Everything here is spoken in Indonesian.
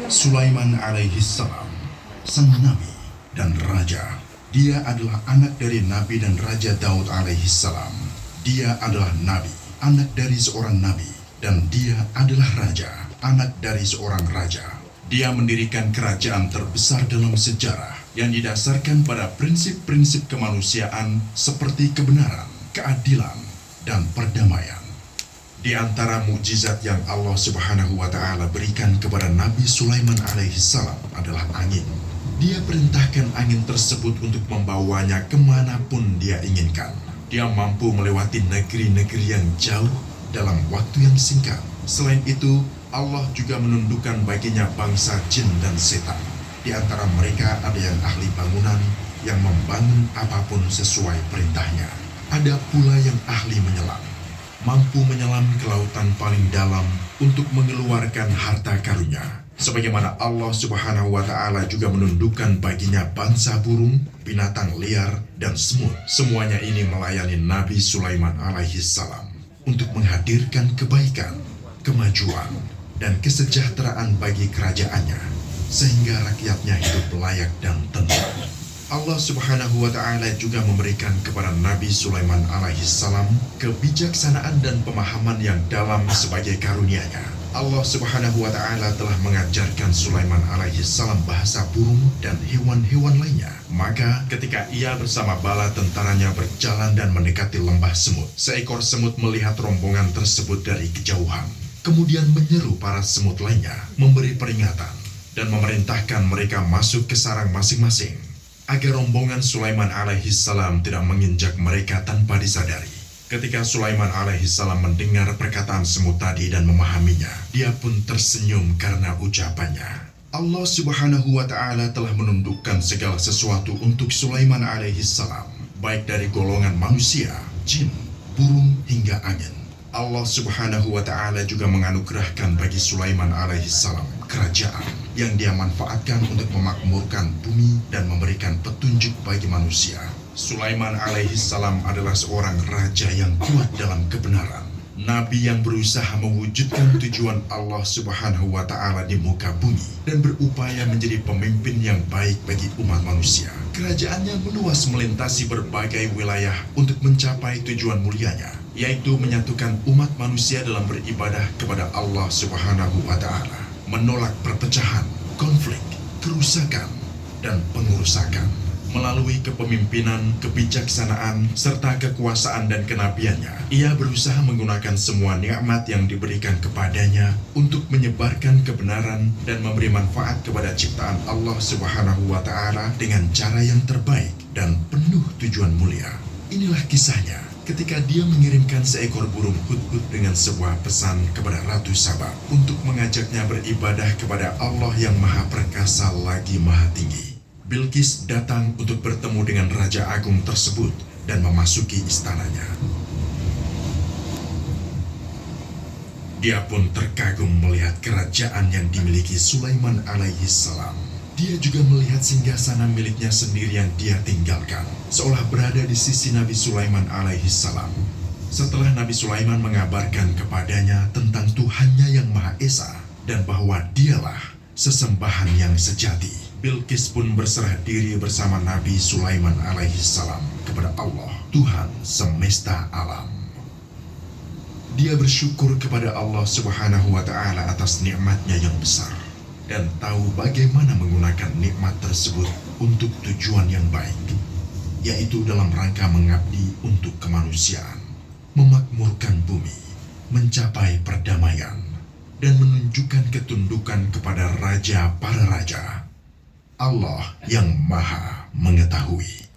Sulaiman alaihi salam, sang nabi dan raja. Dia adalah anak dari Nabi dan Raja Daud alaihi salam. Dia adalah nabi, anak dari seorang nabi, dan dia adalah raja, anak dari seorang raja. Dia mendirikan kerajaan terbesar dalam sejarah yang didasarkan pada prinsip-prinsip kemanusiaan seperti kebenaran, keadilan, dan perdamaian. Di antara mukjizat yang Allah Subhanahu wa Ta'ala berikan kepada Nabi Sulaiman alaihi salam adalah angin. Dia perintahkan angin tersebut untuk membawanya kemanapun dia inginkan. Dia mampu melewati negeri-negeri yang jauh dalam waktu yang singkat. Selain itu, Allah juga menundukkan baginya bangsa jin dan setan. Di antara mereka ada yang ahli bangunan yang membangun apapun sesuai perintahnya. Ada pula yang ahli menyelam, mampu menyelam ke lautan paling dalam untuk mengeluarkan harta karunnya. Sebagaimana Allah Subhanahu wa Ta'ala juga menundukkan baginya bangsa burung, binatang liar, dan semut. Semuanya ini melayani Nabi Sulaiman alaihi salam untuk menghadirkan kebaikan, kemajuan, dan kesejahteraan bagi kerajaannya, sehingga rakyatnya hidup layak dan tentram. Allah Subhanahu wa Ta'ala juga memberikan kepada Nabi Sulaiman alaihi salam kebijaksanaan dan pemahaman yang dalam sebagai karunia-Nya. Allah Subhanahu wa Ta'ala telah mengajarkan Sulaiman alaihi salam bahasa burung dan hewan-hewan lainnya. Maka ketika ia bersama bala tentaranya berjalan dan mendekati lembah semut, seekor semut melihat rombongan tersebut dari kejauhan, kemudian menyeru para semut lainnya, memberi peringatan, dan memerintahkan mereka masuk ke sarang masing-masing, agar rombongan Sulaiman alaihi salam tidak menginjak mereka tanpa disadari. Ketika Sulaiman alaihi salam mendengar perkataan semut tadi dan memahaminya, dia pun tersenyum karena ucapannya. Allah Subhanahu wa Ta'ala telah menundukkan segala sesuatu untuk Sulaiman alaihi salam, baik dari golongan manusia, jin, burung, hingga angin. Allah Subhanahu wa Ta'ala juga menganugerahkan bagi Sulaiman alaihi salam kerajaan yang dia manfaatkan untuk memakmurkan bumi dan memberikan petunjuk bagi manusia. Sulaiman alaihi salam adalah seorang raja yang kuat dalam kebenaran, nabi yang berusaha mewujudkan tujuan Allah Subhanahu wa Ta'ala di muka bumi dan berupaya menjadi pemimpin yang baik bagi umat manusia. Kerajaannya meluas melintasi berbagai wilayah untuk mencapai tujuan mulianya, yaitu menyatukan umat manusia dalam beribadah kepada Allah Subhanahu wa Ta'ala, menolak perpecahan, konflik, kerusakan, dan pengurusakan. Melalui kepemimpinan, kebijaksanaan, serta kekuasaan dan kenabiannya, ia berusaha menggunakan semua nikmat yang diberikan kepadanya untuk menyebarkan kebenaran dan memberi manfaat kepada ciptaan Allah Subhanahu wa Ta'ala dengan cara yang terbaik dan penuh tujuan mulia. Inilah kisahnya ketika dia mengirimkan seekor burung hudhud dengan sebuah pesan kepada Ratu Saba untuk mengajaknya beribadah kepada Allah yang Maha Perkasa lagi Maha Tinggi. Bilqis datang untuk bertemu dengan Raja Agung tersebut dan memasuki istananya. Dia pun terkagum melihat kerajaan yang dimiliki Sulaiman alaihi salam. Dia juga melihat singgasana miliknya sendiri yang dia tinggalkan, seolah berada di sisi Nabi Sulaiman alaihi salam. Setelah Nabi Sulaiman mengabarkan kepadanya tentang Tuhannya yang Maha Esa dan bahwa dialah sesembahan yang sejati, Bilqis pun berserah diri bersama Nabi Sulaiman alaihi salam kepada Allah, Tuhan semesta alam. Dia bersyukur kepada Allah Subhanahu wa Ta'ala atas nikmatnya yang besar dan tahu bagaimana menggunakan nikmat tersebut untuk tujuan yang baik, yaitu dalam rangka mengabdi untuk kemanusiaan, memakmurkan bumi, mencapai perdamaian, dan menunjukkan ketundukan kepada Raja para Raja, Allah yang Maha Mengetahui.